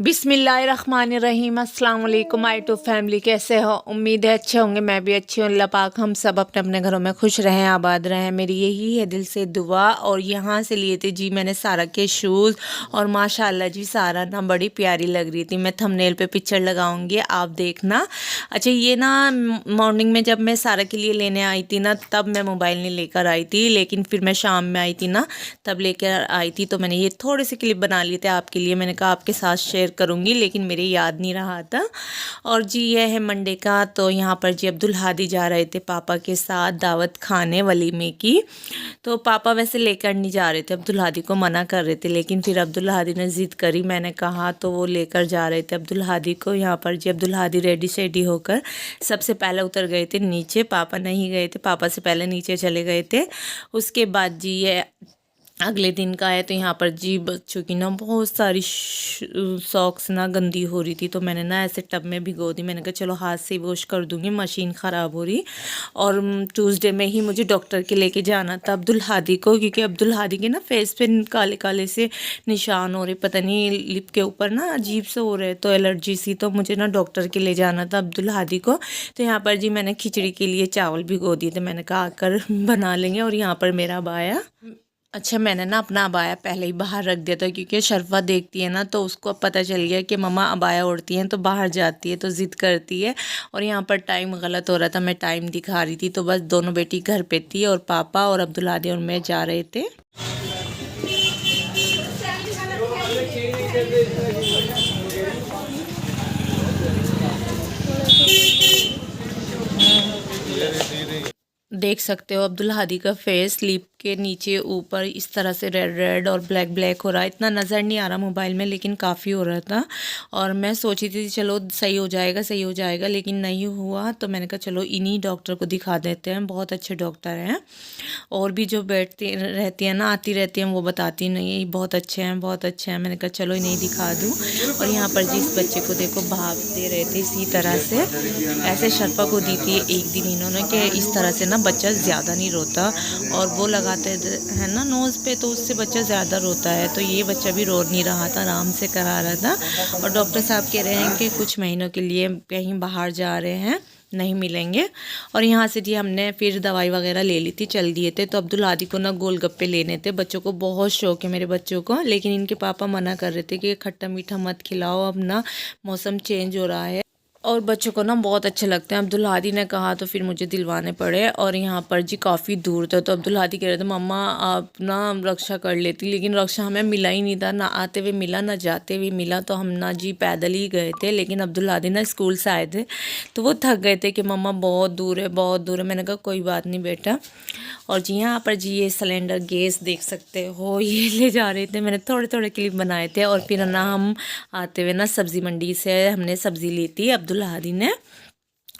बिस्मिल्लाहिर्रहमानिर्रहीम। अस्सलाम वालेकुम माय टू फैमिली, कैसे हो? उम्मीद है अच्छे होंगे। मैं भी अच्छी हूँ। अल्लाह पाक हम सब अपने अपने घरों में खुश रहें, आबाद रहें, मेरी यही है दिल से दुआ। और यहाँ से लिए थे जी मैंने सारा के शूज़, और माशाल्लाह जी सारा ना बड़ी प्यारी लग रही थी। मैं थंबनेल पे पिक्चर लगाऊंगी, आप देखना। अच्छा, ये ना मॉर्निंग में जब मैं सारा के लिए लेने आई थी ना, तब मैं मोबाइल नहीं लेकर आई थी, लेकिन फिर मैं शाम में आई थी ना, तब लेकर आई थी। तो मैंने ये थोड़े से क्लिप बना लिए थे आपके लिए। मैंने कहा आपके साथ शेयर करूंगी, लेकिन मेरे याद नहीं रहा था। और जी ये है मंडे का। तो यहाँ पर जी अब्दुल हादी जा रहे थे पापा के साथ दावत खाने वलीमे की। तो पापा वैसे लेकर नहीं जा रहे थे, अब्दुल हादी को मना कर रहे थे, लेकिन फिर अब्दुल हादी ने ज़िद करी, मैंने कहा तो वो लेकर जा रहे थे अब्दुल हादी को। यहाँ पर जी अब्दुल हादी रेडी शेडी होकर सबसे पहले उतर गए थे नीचे। पापा नहीं गए थे, पापा से पहले नीचे चले गए थे। उसके बाद जी ये अगले दिन का है। तो यहाँ पर जी बच्चों की ना बहुत सारी सॉक्स ना गंदी हो रही थी, तो मैंने ना ऐसे टब में भिगो दी। मैंने कहा चलो हाथ से वॉश कर दूंगी, मशीन ख़राब हो रही। और ट्यूसडे में ही मुझे डॉक्टर के लेके जाना था अब्दुल हादी को, क्योंकि अब्दुल हादी के ना फेस पे काले काले से निशान हो रहे, पता नहीं लिप के ऊपर ना अजीब से हो रहे, तो एलर्जी सी। तो मुझे ना डॉक्टर के ले जाना था अब्दुल हादी को। तो यहाँ पर जी मैंने खिचड़ी के लिए चावल भिगो दिए थे, मैंने कहा आकर बना लेंगे। और यहाँ पर मेरा अबाया, अच्छा मैंने ना अपना अबाया पहले ही बाहर रख दिया था, क्योंकि शर्फा देखती है ना, तो उसको अब पता चल गया कि मम्मा अबाया ओढ़ती हैं तो बाहर जाती है, तो ज़िद करती है। और यहाँ पर टाइम गलत हो रहा था, मैं टाइम दिखा रही थी, तो बस दोनों बेटी घर पे थी, और पापा और अब्दुल हादी और मैं जा रहे थे। देख सकते हो अब्दुल हादी का फेस लिप के नीचे ऊपर इस तरह से रेड रेड और ब्लैक ब्लैक हो रहा है। इतना नज़र नहीं आ रहा मोबाइल में, लेकिन काफ़ी हो रहा था। और मैं सोची थी चलो सही हो जाएगा सही हो जाएगा, लेकिन नहीं हुआ। तो मैंने कहा चलो इन्हीं डॉक्टर को दिखा देते हैं, बहुत अच्छे डॉक्टर हैं। और भी जो बैठती रहती हैं ना, आती रहती हैं, वो बताती नहीं बहुत अच्छे हैं बहुत अच्छे हैं। मैंने कहा चलो इन्हें दिखा दूँ। और यहाँ पर जी इस बच्चे को देखो भाग दे रहे थे इसी तरह से। ऐसे शर्फा को दी थी एक दिन इन्होंने कि इस तरह से ना बच्चा ज़्यादा नहीं रोता, और वो लगाते हैं ना नोज़ पे, तो उससे बच्चा ज़्यादा रोता है। तो ये बच्चा भी रो नहीं रहा था, आराम से करा रहा था। और डॉक्टर साहब कह रहे हैं कि कुछ महीनों के लिए कहीं बाहर जा रहे हैं, नहीं मिलेंगे। और यहाँ से जी हमने फिर दवाई वगैरह ले ली थी, चल दिए थे। तो अब्दुल हादी को ना गोलगप्पे लेने थे, बच्चों को बहुत शौक है मेरे बच्चों को, लेकिन इनके पापा मना कर रहे थे कि खट्टा मीठा मत खिलाओ, अब ना मौसम चेंज हो रहा है और बच्चों को ना बहुत अच्छे लगते हैं। अब्दुल हादी ने कहा तो फिर मुझे दिलवाने पड़े। और यहाँ पर जी काफ़ी दूर था, तो अब्दुल हादी कह रहे थे मम्मा आप ना रक्षा कर लेती, लेकिन रक्षा हमें मिला ही नहीं था, ना आते हुए मिला ना जाते हुए मिला। तो हम ना जी पैदल ही गए थे। लेकिन अब्दुल हादी ना स्कूल से आए थे, तो वो थक गए थे कि मम्मा बहुत दूर है बहुत दूर है। मैंने कहा कोई बात नहीं बेटा। और जी यहाँ पर जी ये सिलेंडर गैस देख सकते हो, ये ले जा रहे थे। मैंने थोड़े थोड़े क्लिप बनाए थे। और फिर ना हम आते हुए ना सब्ज़ी मंडी से हमने सब्ज़ी ली थी अब्दुल हादी ने।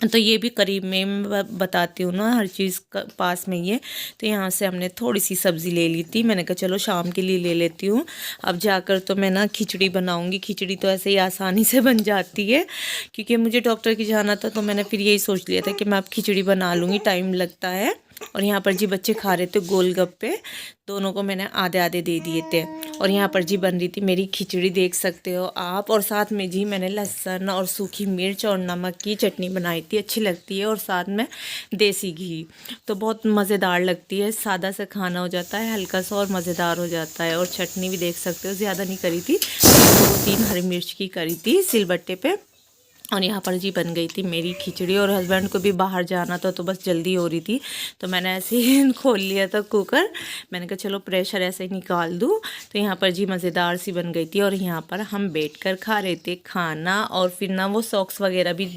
तो ये भी करीब में मैं बताती हूँ ना, हर चीज़ का पास में ही है। तो यहाँ से हमने थोड़ी सी सब्ज़ी ले ली थी। मैंने कहा चलो शाम के लिए ले लेती हूँ। अब जाकर तो मैं ना खिचड़ी बनाऊँगी। खिचड़ी तो ऐसे ही आसानी से बन जाती है, क्योंकि मुझे डॉक्टर की जाना था, तो मैंने फिर यही सोच लिया था कि मैं अब खिचड़ी बना लूँगी, टाइम लगता है। और यहाँ पर जी बच्चे खा रहे थे गोलगप्पे, दोनों को मैंने आधे आधे दे दिए थे। और यहाँ पर जी बन रही थी मेरी खिचड़ी, देख सकते हो आप। और साथ में जी मैंने लहसुन और सूखी मिर्च और नमक की चटनी बनाई थी, अच्छी लगती है। और साथ में देसी घी, तो बहुत मज़ेदार लगती है। सादा सा खाना हो जाता है, हल्का सा और मज़ेदार हो जाता है। और चटनी भी देख सकते हो ज़्यादा नहीं करी थी, 2-3 हरी मिर्च की करी थी सिलबट्टे पे। और यहाँ पर जी बन गई थी मेरी खिचड़ी। और हस्बैंड को भी बाहर जाना था, तो बस जल्दी हो रही थी, तो मैंने ऐसे ही खोल लिया था कुकर। मैंने कहा चलो प्रेशर ऐसे ही निकाल दूँ। तो यहाँ पर जी मज़ेदार सी बन गई थी। और यहाँ पर हम बैठकर खा रहे थे खाना। और फिर ना वो सॉक्स वगैरह भी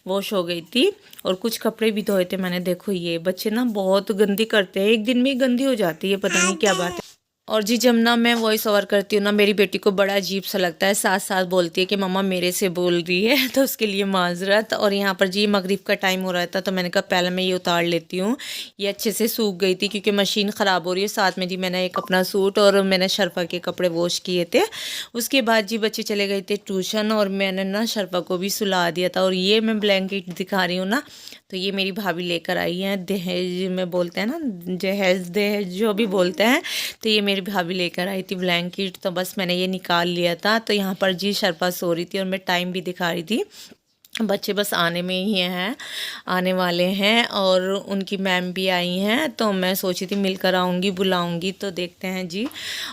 वॉश हो गई थी, और कुछ कपड़े भी धोए थे मैंने। देखो ये बच्चे ना बहुत गंदी करते हैं, एक दिन में गंदी हो जाती है, पता नहीं क्या बात है। और जी जब ना मैं वॉइस ओवर करती हूँ ना, मेरी बेटी को बड़ा अजीब सा लगता है, साथ साथ बोलती है कि मम्मा मेरे से बोल रही है, तो उसके लिए माजरत। और यहाँ पर जी मगरिब का टाइम हो रहा था, तो मैंने कहा पहले मैं ये उतार लेती हूँ। ये अच्छे से सूख गई थी, क्योंकि मशीन ख़राब हो रही है। साथ में जी मैंने एक अपना सूट और मैंने शर्फा के कपड़े वॉश किए थे। उसके बाद जी बच्चे चले गए थे ट्यूशन, और मैंने ना शर्फा को भी सुला दिया था। और ये मैं ब्लैंकेट दिखा रही हूँ ना, तो ये मेरी भाभी लेकर आई हैं, दहेज में बोलते हैं ना, जहेज दहेज जो भी बोलते हैं। तो ये मेरी भाभी लेकर आई थी ब्लैंकेट, तो बस मैंने ये निकाल लिया था। तो यहाँ पर जी शर्पा सो रही थी और मैं टाइम भी दिखा रही थी। बच्चे बस आने में ही हैं, आने वाले हैं, और उनकी मैम भी आई हैं। तो मैं सोची थी मिलकर आऊँगी, बुलाऊँगी, तो देखते हैं जी।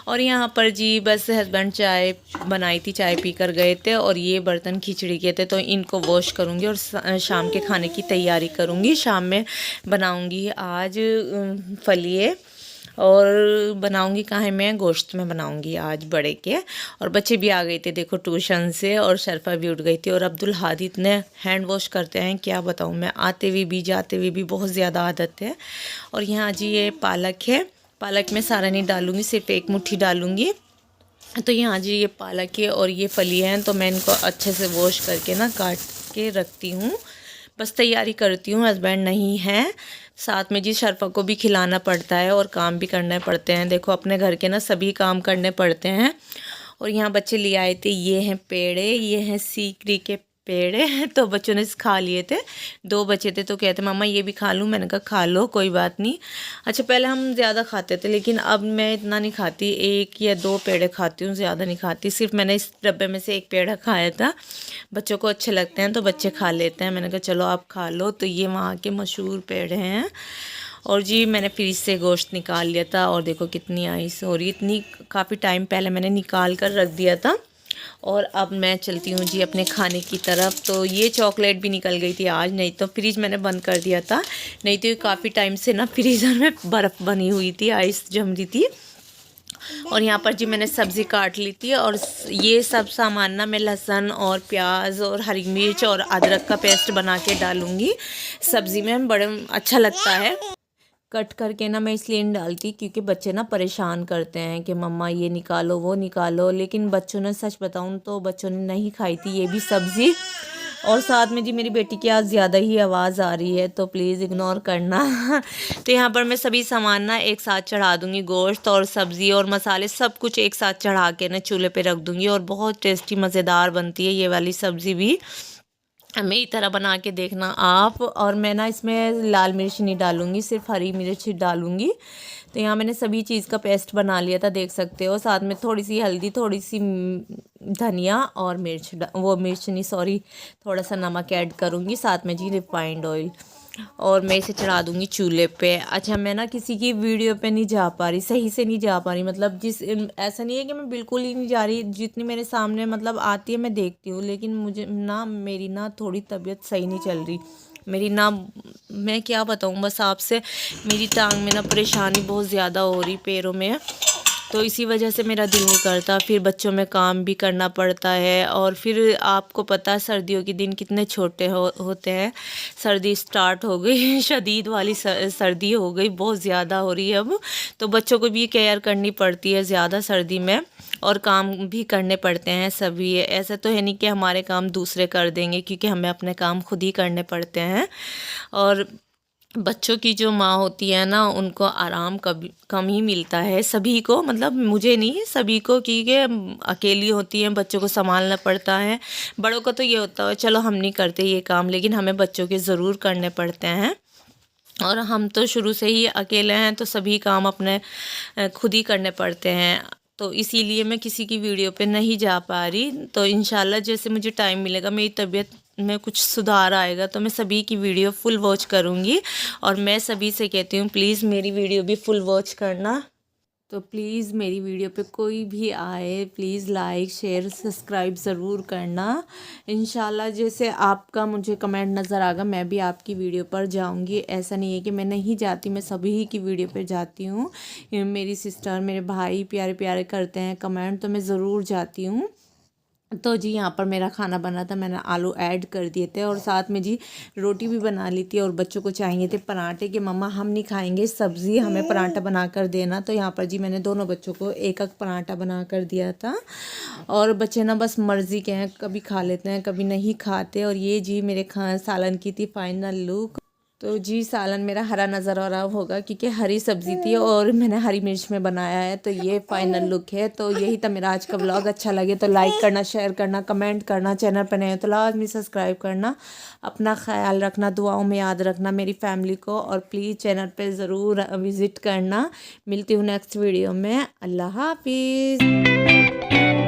और यहाँ पर जी बस हस्बैंड चाय बनाई थी, चाय पीकर गए थे, और ये बर्तन खिचड़ी के थे, तो इनको वॉश करूँगी और शाम के खाने की तैयारी करूँगी। शाम में बनाऊँगी आज फलिए, और बनाऊंगी कहाँ मैं, गोश्त में बनाऊंगी आज बड़े के। और बच्चे भी आ गए थे देखो ट्यूशन से, और शर्फा भी उठ गई थी। और अब्दुल हादी इतने हैंड वॉश करते हैं, क्या बताऊं मैं, आते हुए भी जाते हुए भी बहुत ज़्यादा आदत है। और यहाँ जी ये पालक है, पालक में सारा नहीं डालूँगी, सिर्फ एक मुट्ठी डालूँगी। तो यहाँ जी ये पालक है और ये फली हैं, तो मैं इनको अच्छे से वॉश करके ना काट के रखती हूँ। बस तैयारी करती हूँ, हस्बैंड नहीं है साथ में जी। शर्फा को भी खिलाना पड़ता है और काम भी करने पड़ते हैं। देखो अपने घर के ना सभी काम करने पड़ते हैं। और यहाँ बच्चे ले आए थे, ये हैं पेड़े, ये हैं सीकरी के पेड़े हैं। तो बच्चों ने खा लिए थे, 2 बचे थे, तो कहते मम्मा ये भी खा लूँ। मैंने कहा खा लो, कोई बात नहीं। अच्छा पहले हम ज़्यादा खाते थे, लेकिन अब मैं इतना नहीं खाती, 1 या 2 पेड़े खाती हूँ, ज़्यादा नहीं खाती। सिर्फ मैंने इस डब्बे में से 1 पेड़ा खाया था। बच्चों को अच्छे लगते हैं तो बच्चे खा लेते हैं। मैंने कहा चलो आप खा लो। तो ये वहाँ के मशहूर पेड़े हैं। और जी मैंने फ्रिज से गोश्त निकाल लिया था, और देखो कितनी आइस हो रही, इतनी काफ़ी टाइम पहले मैंने निकाल कर रख दिया था। और अब मैं चलती हूँ जी अपने खाने की तरफ। तो ये चॉकलेट भी निकल गई थी आज, नहीं तो फ्रिज मैंने बंद कर दिया था, नहीं तो काफ़ी टाइम से ना फ्रीज़र में बर्फ़ बनी हुई थी, आइस जम रही थी। और यहाँ पर जी मैंने सब्ज़ी काट ली थी, और ये सब सामान ना मैं लहसुन और प्याज और हरी मिर्च और अदरक का पेस्ट बना के डालूँगी सब्ज़ी में, बड़े अच्छा लगता है। कट करके ना मैं इसलिए नहीं डालती क्योंकि बच्चे ना परेशान करते हैं कि मम्मा ये निकालो वो निकालो। लेकिन बच्चों ने, सच बताऊँ तो बच्चों ने नहीं खाई थी ये भी सब्ज़ी। और साथ में जी मेरी बेटी की आज ज़्यादा ही आवाज़ आ रही है, तो प्लीज़ इग्नोर करना। तो यहाँ पर मैं सभी सामान ना एक साथ चढ़ा दूँगी, गोश्त और सब्ज़ी और मसाले सब कुछ एक साथ चढ़ा के ना चूल्हे पे रख दूँगी। और बहुत टेस्टी मज़ेदार बनती है ये वाली सब्ज़ी भी, मेरी तरह बना के देखना आप। और मैं ना इसमें लाल मिर्च नहीं डालूँगी, सिर्फ हरी मिर्च डालूँगी। तो यहाँ मैंने सभी चीज़ का पेस्ट बना लिया था, देख सकते हो। साथ में थोड़ी सी हल्दी, थोड़ी सी धनिया और मिर्च नहीं सॉरी, थोड़ा सा नमक ऐड करूँगी, साथ में जी रिफाइंड ऑयल। और मैं इसे चढ़ा दूँगी चूल्हे पे। अच्छा मैं ना किसी की वीडियो पे नहीं जा पा रही, सही से नहीं जा पा रही, मतलब ऐसा नहीं है कि मैं बिल्कुल ही नहीं जा रही, जितनी मेरे सामने मतलब आती है मैं देखती हूँ। लेकिन मुझे ना, मेरी ना थोड़ी तबीयत सही नहीं चल रही मेरी ना, मैं क्या बताऊँ बस आपसे, मेरी टांग में ना परेशानी बहुत ज़्यादा हो रही, पैरों में। तो इसी वजह से मेरा दिल नहीं करता, फिर बच्चों में काम भी करना पड़ता है। और फिर आपको पता है सर्दियों के दिन कितने छोटे होते हैं। सर्दी स्टार्ट हो गई, शदीद वाली सर्दी हो गई, बहुत ज़्यादा हो रही है अब। तो बच्चों को भी केयर करनी पड़ती है ज़्यादा सर्दी में, और काम भी करने पड़ते हैं सभी। ऐसा तो है नहीं कि हमारे काम दूसरे कर देंगे, क्योंकि हमें अपने काम खुद ही करने पड़ते हैं। और बच्चों की जो माँ होती है ना, उनको आराम कम ही मिलता है, सभी को, मतलब मुझे नहीं, सभी को, क्योंकि अकेली होती हैं, बच्चों को संभालना पड़ता है। बड़ों को तो ये होता है चलो हम नहीं करते ये काम, लेकिन हमें बच्चों के ज़रूर करने पड़ते हैं। और हम तो शुरू से ही अकेले हैं, तो सभी काम अपने खुद ही करने पड़ते हैं। तो इसीलिए मैं किसी की वीडियो पे नहीं जा पा रही। तो इंशाल्लाह जैसे मुझे टाइम मिलेगा, मेरी तबीयत में कुछ सुधार आएगा, तो मैं सभी की वीडियो फुल वॉच करूँगी। और मैं सभी से कहती हूँ प्लीज़ मेरी वीडियो भी फुल वॉच करना। तो प्लीज़ मेरी वीडियो पे कोई भी आए, प्लीज़ लाइक शेयर सब्सक्राइब ज़रूर करना। इंशाल्लाह जैसे आपका मुझे कमेंट नज़र आएगा, मैं भी आपकी वीडियो पर जाऊंगी। ऐसा नहीं है कि मैं नहीं जाती, मैं सभी की वीडियो पर जाती हूँ। मेरी सिस्टर, मेरे भाई प्यारे प्यारे करते हैं कमेंट, तो मैं ज़रूर जाती हूँ। तो जी यहाँ पर मेरा खाना बना था, मैंने आलू ऐड कर दिए थे, और साथ में जी रोटी भी बना ली थी। और बच्चों को चाहिए थे पराठे, कि मम्मा हम नहीं खाएंगे सब्ज़ी, हमें पराठा बना कर देना। तो यहाँ पर जी मैंने दोनों बच्चों को एक एक पराठा बना कर दिया था। और बच्चे ना बस मर्ज़ी के हैं, कभी खा लेते हैं कभी नहीं खाते। और ये जी मेरे सालन की थी फाइनल लुक। तो जी सालन मेरा हरा नज़र आ रहा होगा क्योंकि हरी सब्ज़ी थी और मैंने हरी मिर्च में बनाया है। तो ये फाइनल लुक है। तो यही था मेरा आज का व्लॉग। अच्छा लगे तो लाइक करना, शेयर करना, कमेंट करना, चैनल पर नए हो तो लाजमी सब्सक्राइब करना। अपना ख्याल रखना, दुआओं में याद रखना मेरी फैमिली को, और प्लीज़ चैनल पर ज़रूर विज़िट करना। मिलती हूँ नेक्स्ट वीडियो में। अल्लाह हाफिज़।